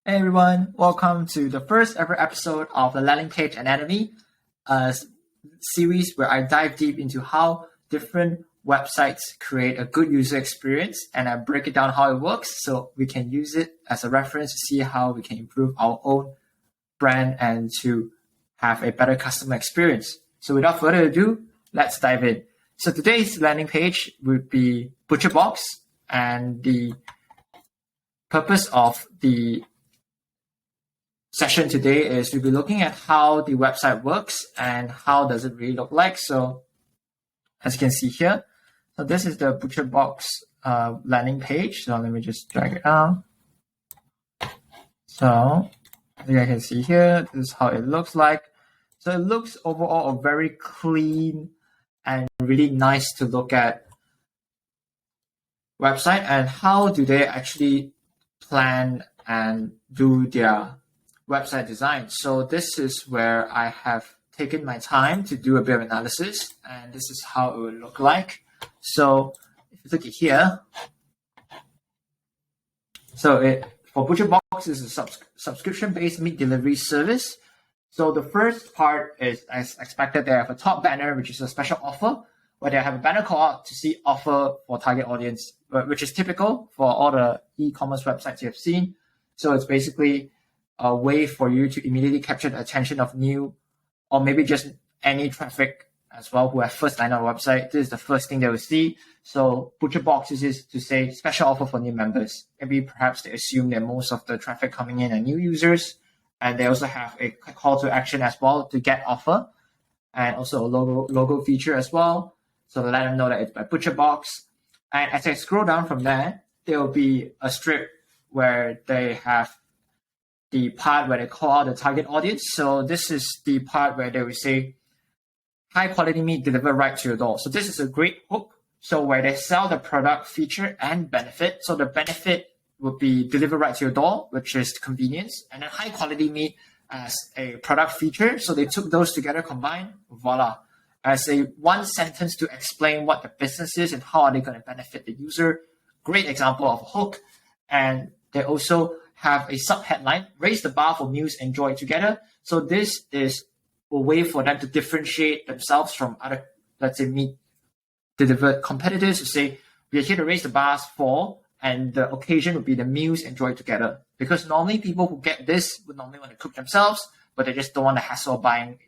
Hey everyone, welcome to the first ever episode of the Landing Page Anatomy, a series where I dive deep into how different websites create a good user experience and I break it down how it works so we can use it as a reference to see how we can improve our own brand and to have a better customer experience. So without further ado, let's dive in. So today's landing page would be ButcherBox, and the purpose of the session today is we'll be looking at how the website works and how does it really look like. So as you can see here, so this is the ButcherBox landing page. So let me just drag it out. So as you can see here, this is how it looks like. So it looks overall a very clean and really nice to look at website. And how do they actually plan and do their website design? So this is where I have taken my time to do a bit of analysis, and this is how it would look like. So if you look at here, so for ButcherBox is a subscription-based meat delivery service. So the first part is, as expected, they have a top banner, which is a special offer, where they have a banner call out to see offer for target audience, which is typical for all the e-commerce websites you have seen. So it's basically a way for you to immediately capture the attention of new or maybe just any traffic as well who have first line on the website. This is the first thing they will see. So ButcherBox is to say special offer for new members. Maybe perhaps they assume that most of the traffic coming in are new users, and they also have a call to action as well to get offer, and also a logo feature as well. So to let them know that it's by ButcherBox. And as I scroll down from there, there will be a strip where they have the part where they call out the target audience. So this is the part where they will say, high quality meat delivered right to your door. So this is a great hook. So where they sell the product feature and benefit. So the benefit would be delivered right to your door, which is convenience, and then high quality meat as a product feature. So they took those together, combined, voila, as a one sentence to explain what the business is and how are they going to benefit the user. Great example of a hook. And they also have a sub-headline, raise the bar for meals enjoyed together. So this is a way for them to differentiate themselves from other, let's say, meat delivered competitors, to say, we are here to raise the bars for, and the occasion would be the meals enjoyed together. Because normally people who get this would normally want to cook themselves, but they just don't want the hassle of buying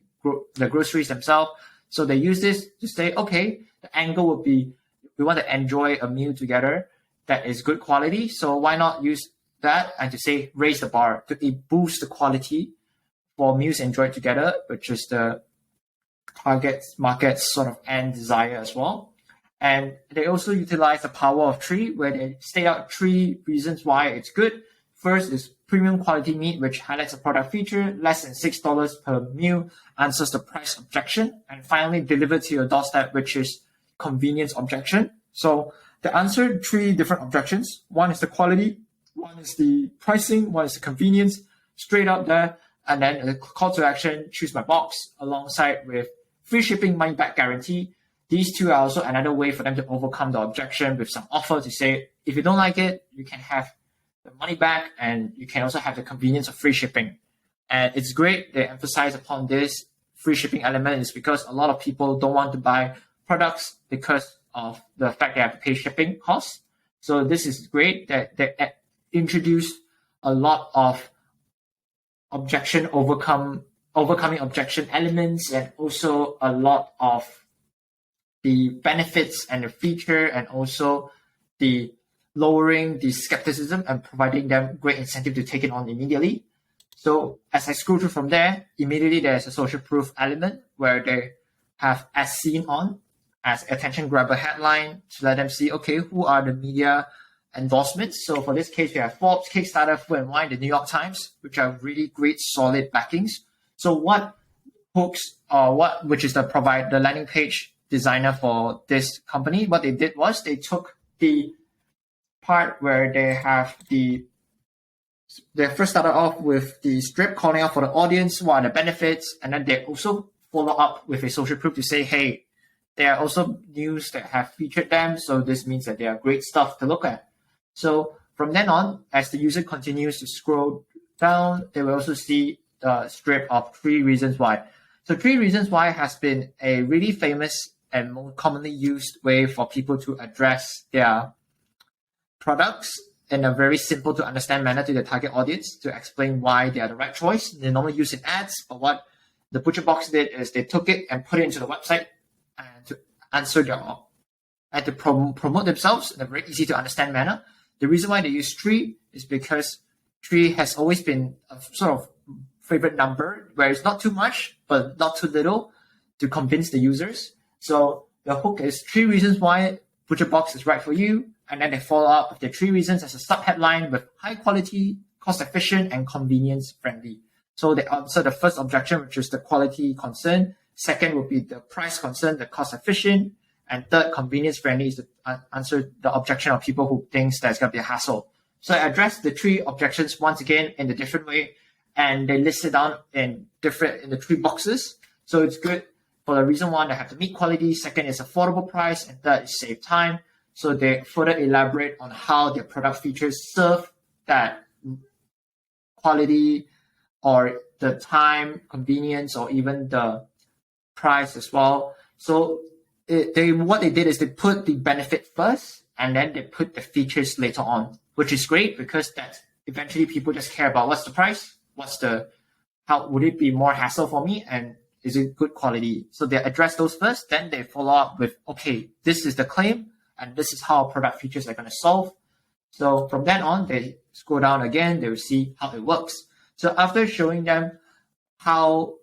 the groceries themselves. So they use this to say, okay, the angle would be, we want to enjoy a meal together that is good quality. So why not use that and to say raise the bar to boost the quality for meals enjoyed together, which is the target market's sort of end desire as well. And they also utilize the power of three, where they state out three reasons why it's good. First is premium quality meat, which highlights a product feature, less than $6 per meal, answers the price objection, and finally delivered to your doorstep, which is convenience objection. So they answered three different objections. One is the quality, one is the pricing, one is the convenience, straight up there. And then a call to action, choose my box, alongside with free shipping, money back guarantee. These two are also another way for them to overcome the objection with some offer to say, if you don't like it, you can have the money back, and you can also have the convenience of free shipping. And it's great they emphasize upon this free shipping element, is because a lot of people don't want to buy products because of the fact they have to pay shipping costs. So this is great that they introduce a lot of overcoming objection elements, and also a lot of the benefits and the feature, and also the lowering the skepticism and providing them great incentive to take it on immediately. So as I scroll through from there, immediately there's a social proof element where they have as seen on as attention grabber headline to let them see, okay, who are the media endorsements. So for this case, we have Forbes, Kickstarter, Food and Wine, the New York Times, which are really great, solid backings. So what Hoox, which is the landing page designer for this company, what they did was they took the part where they first started off with the strip calling out for the audience, what are the benefits, and then they also follow up with a social proof to say, hey, there are also news that have featured them, so this means that they are great stuff to look at. So from then on, as the user continues to scroll down, they will also see the strip of 3 reasons why. So 3 reasons why has been a really famous and more commonly used way for people to address their products in a very simple to understand manner to their target audience, to explain why they are the right choice. They normally use in ads, but what the ButcherBox did is they took it and put it into the website and to answer their and to promote themselves in a very easy to understand manner. The reason why they use 3 is because 3 has always been a sort of favorite number where it's not too much, but not too little to convince the users. So the hook is 3 reasons why ButcherBox is right for you. And then they follow up with the 3 reasons as a sub-headline with high quality, cost efficient, and convenience friendly. So they answer the first objection, which is the quality concern. Second would be the price concern, the cost efficient. And third, convenience friendly is to answer the objection of people who thinks that it's going to be a hassle. So I addressed the 3 objections once again in a different way, and they list it down in the 3 boxes. So it's good for the reason 1, they have to meet quality. Second is affordable price, and third is save time. So they further elaborate on how their product features serve that quality or the time, convenience, or even the price as well. So what they did is they put the benefit first, and then they put the features later on, which is great because that eventually people just care about what's the price, how would it be more hassle for me, and is it good quality? So they address those first, then they follow up with, okay, this is the claim, and this is how product features are going to solve. So from then on, they scroll down again, they will see how it works. So after showing them how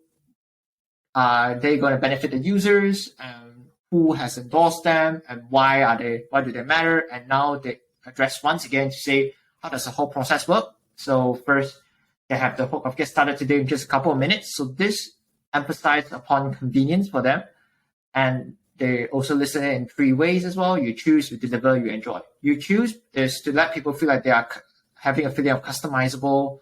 they're going to benefit the users, and who has endorsed them, and why do they matter, and now they address once again to say, how does the whole process work? So first, they have the hook of get started today in just a couple of minutes. So this emphasizes upon convenience for them. And they also list it in 3 ways as well. You choose, you deliver, you enjoy. You choose is to let people feel like they are having a feeling of customizable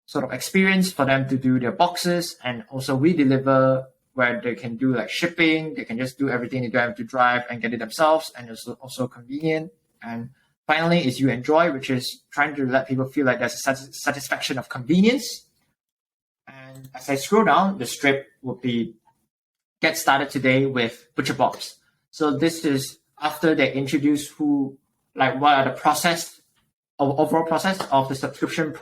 sort of experience for them to do their boxes. And also we deliver, where they can do like shipping, they can just do everything, they don't have to drive and get it themselves, and it's also convenient. And finally is you enjoy, which is trying to let people feel like there's a satisfaction of convenience. And as I scroll down, the strip would be get started today with ButcherBox. So this is after they introduce what are the overall process of the subscription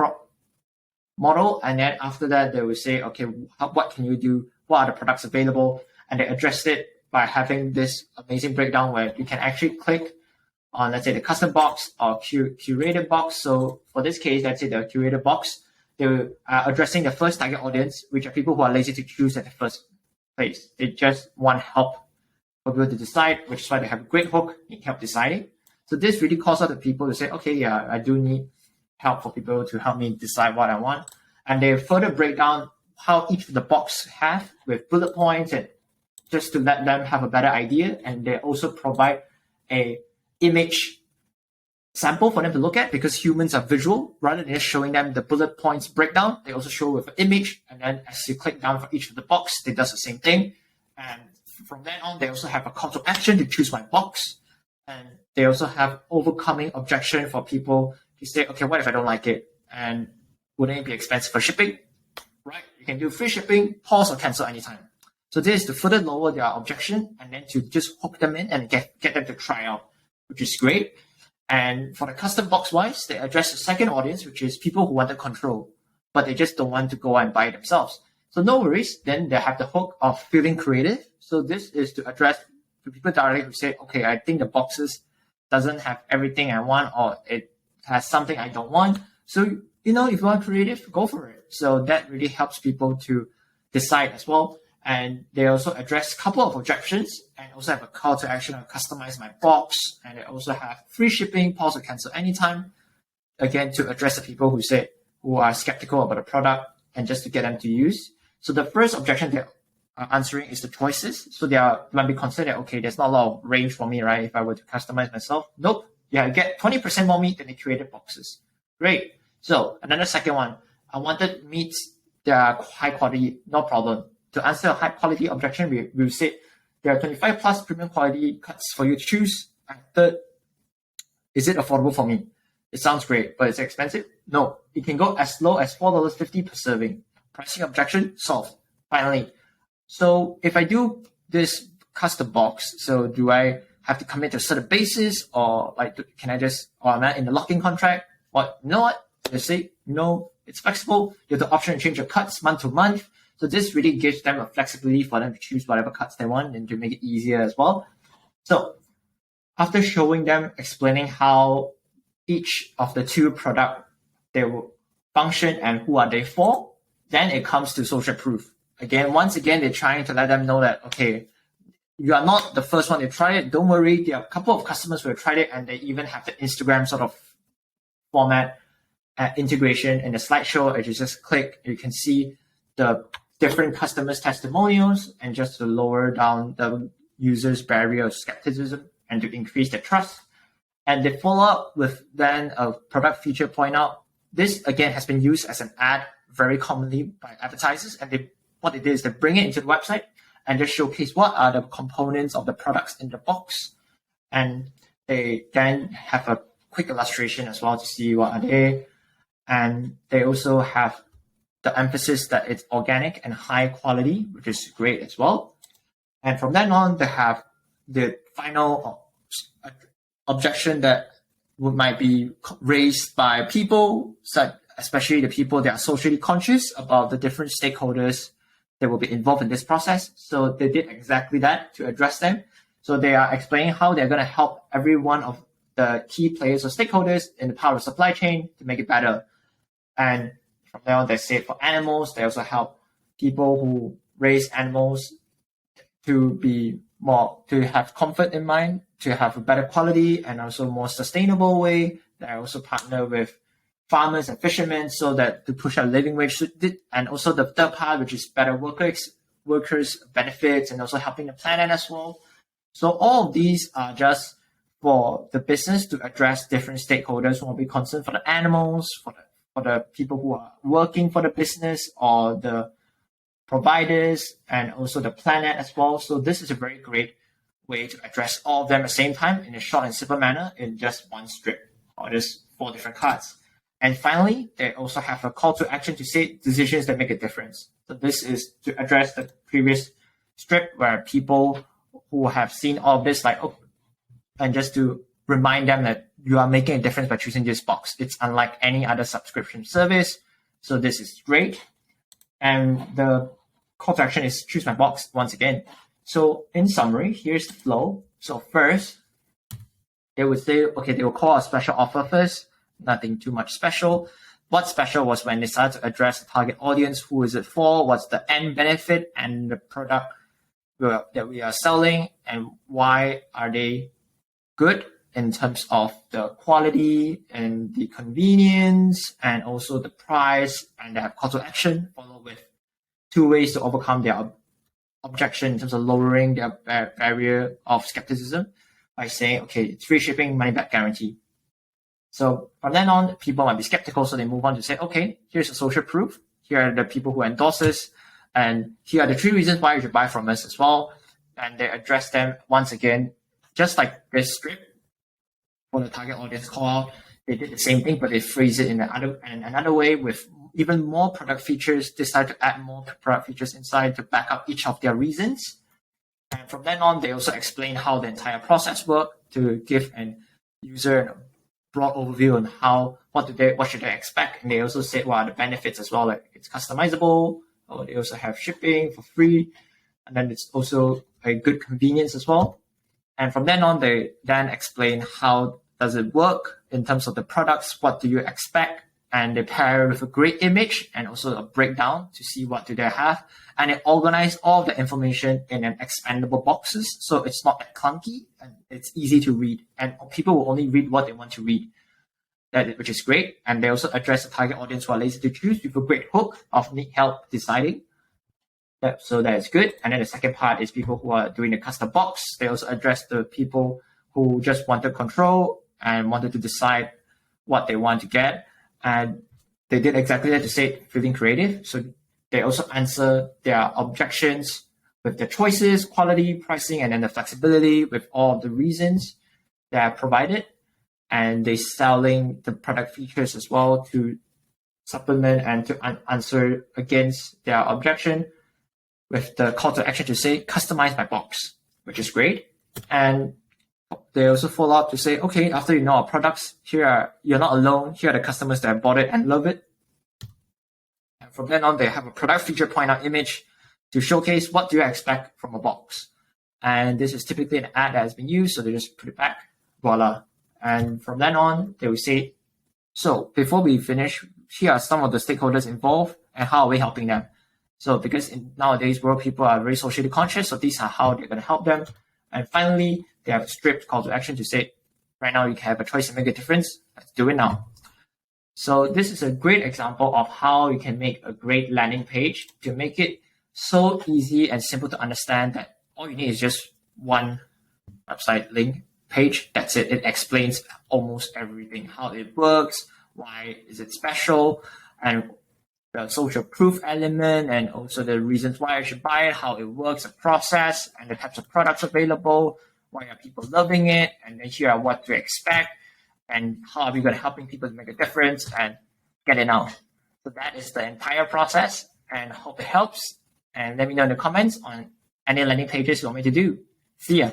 model. And then after that, they will say, okay, what can you do? What are the products available? And they addressed it by having this amazing breakdown where you can actually click on, let's say, the custom box or curated box. So for this case, let's say the curated box, they are addressing the first target audience, which are people who are lazy to choose at the first place. They just want help for people to decide, which is why they have a great hook, need help deciding. So this really calls out the people to say, okay, yeah, I do need help for people to help me decide what I want. And they further break down how each of the box have with bullet points, and just to let them have a better idea. And they also provide a image sample for them to look at, because humans are visual. Rather than just showing them the bullet points breakdown, they also show with an image, and then as you click down for each of the box, it does the same thing. And from then on, they also have a call to action to choose my box, and they also have overcoming objection for people to say, okay, what if I don't like it, and wouldn't it be expensive for shipping? Right, you can do free shipping, pause or cancel anytime. So this is to further lower their objection, and then to just hook them in and get them to try out, which is great. And for the custom box wise, they address the second audience, which is people who want the control, but they just don't want to go and buy it themselves. So no worries, then they have the hook of feeling creative. So this is to address the people directly who say, okay, I think the boxes doesn't have everything I want, or it has something I don't want. So, if you want creative, go for it. So that really helps people to decide as well. And they also address a couple of objections, and also have a call to action on customize my box. And they also have free shipping, pause or cancel anytime. Again, to address the people who are skeptical about the product, and just to get them to use. So the first objection they're answering is the choices. So they might be concerned that, okay, there's not a lot of range for me, right? If I were to customize myself. Nope. Yeah, I get 20% more meat than the curated boxes. Great. So another second one, I wanted meats that are high quality, no problem. To answer a high quality objection, we said there are 25 plus premium quality cuts for you to choose. And third, is it affordable for me? it sounds great, but it's expensive. No, it can go as low as $4.50 per serving. Pricing objection solved. Finally. So if I do this custom box, so do I have to commit to a certain basis, or can I just, or am I in the lock-in contract? Or you know what? They say, no, it's flexible. You have the option to change your cuts month to month. So this really gives them a flexibility for them to choose whatever cuts they want and to make it easier as well. So after showing them, explaining how each of the two products, they will function and who are they for, then it comes to social proof. Once again, they're trying to let them know that, okay, you are not the first one to try it. Don't worry. There are a couple of customers who have tried it, and they even have the Instagram sort of format integration in the slideshow. As you just click, you can see the different customers' testimonials, and just to lower down the user's barrier of skepticism and to increase their trust. And they follow up with then a product feature point out. This, again, has been used as an ad very commonly by advertisers. And what they did is they bring it into the website and just showcase what are the components of the products in the box. And they then have a quick illustration as well to see what are they. And they also have the emphasis that it's organic and high quality, which is great as well. And from then on, they have the final objection that might be raised by people, especially the people that are socially conscious about the different stakeholders that will be involved in this process. So they did exactly that to address them. So they are explaining how they're going to help every one of the key players or stakeholders in the power of supply chain to make it better. And from there on, they say for animals, they also help people who raise animals to be more, to have comfort in mind, to have a better quality and also more sustainable way. They also partner with farmers and fishermen so that to push out living wage, and also the third part, which is better workers benefits and also helping the planet as well. So all of these are just for the business to address different stakeholders who will be concerned for the animals, for the people who are working for the business, or the providers, and also the planet as well. So this is a very great way to address all of them at the same time in a short and simple manner in just one strip or just 4 different cards. And finally, they also have a call to action to say decisions that make a difference. So this is to address the previous strip where people who have seen all of this, and just to remind them that you are making a difference by choosing this box. It's unlike any other subscription service. So this is great. And the call to action is choose my box once again. So in summary, here's the flow. So first, they would say, okay, they will call a special offer first. Nothing too much special. What's special was when they started to address the target audience. Who is it for? What's the end benefit and the product that we are selling, and why are they good in terms of the quality and the convenience and also the price, and they have call to action followed with 2 ways to overcome their objection in terms of lowering their barrier of skepticism by saying, okay, it's free shipping, money back guarantee. So from then on, people might be skeptical, so they move on to say, okay, here's the social proof. Here are the people who endorse us, and here are the 3 reasons why you should buy from us as well. And they address them once again, just like this script for the target audience call out. They did the same thing, but they phrase it in another way with even more product features. They decide to add more product features inside to back up each of their reasons. And from then on, they also explain how the entire process works to give an user a broad overview on what should they expect. And they also say what are the benefits as well, like it's customizable, or they also have shipping for free, and then it's also a good convenience as well. And from then on, they then explain how does it work in terms of the products, what do you expect, and they pair with a great image and also a breakdown to see what do they have. And they organize all the information in an expandable boxes, so it's not that clunky and it's easy to read. And people will only read what they want to read, which is great. And they also address the target audience who are lazy to choose with a great hook of need help deciding. So that is good. And then the second part is people who are doing the custom box. They also address the people who just wanted control and wanted to decide what they want to get. And they did exactly that to say feeling creative. So they also answer their objections with their choices, quality, pricing, and then the flexibility with all of the reasons that are provided. and they're selling the product features as well to supplement and to answer against their objection with the call to action to say, customize my box, which is great. And they also follow up to say, okay, after you know our products, you're not alone. Here are the customers that have bought it and love it. And from then on, they have a product feature point out image to showcase what do you expect from a box. And this is typically an ad that has been used, so they just put it back, voila. And from then on, they will say, so before we finish, here are some of the stakeholders involved and how are we helping them. So because in nowadays world, people are very socially conscious, so these are how they're going to help them. And finally, they have a strict call to action to say, right now you can have a choice to make a difference. Let's do it now. So this is a great example of how you can make a great landing page to make it so easy and simple to understand that all you need is just one website link page. That's it. It explains almost everything, how it works, why is it special, and the social proof element, and also the reasons why I should buy it, how it works, the process, and the types of products available, why are people loving it, and then here are what to expect, and how are we going to helping people to make a difference and get it out. So that is the entire process, and hope it helps. And let me know in the comments on any landing pages you want me to do. See ya.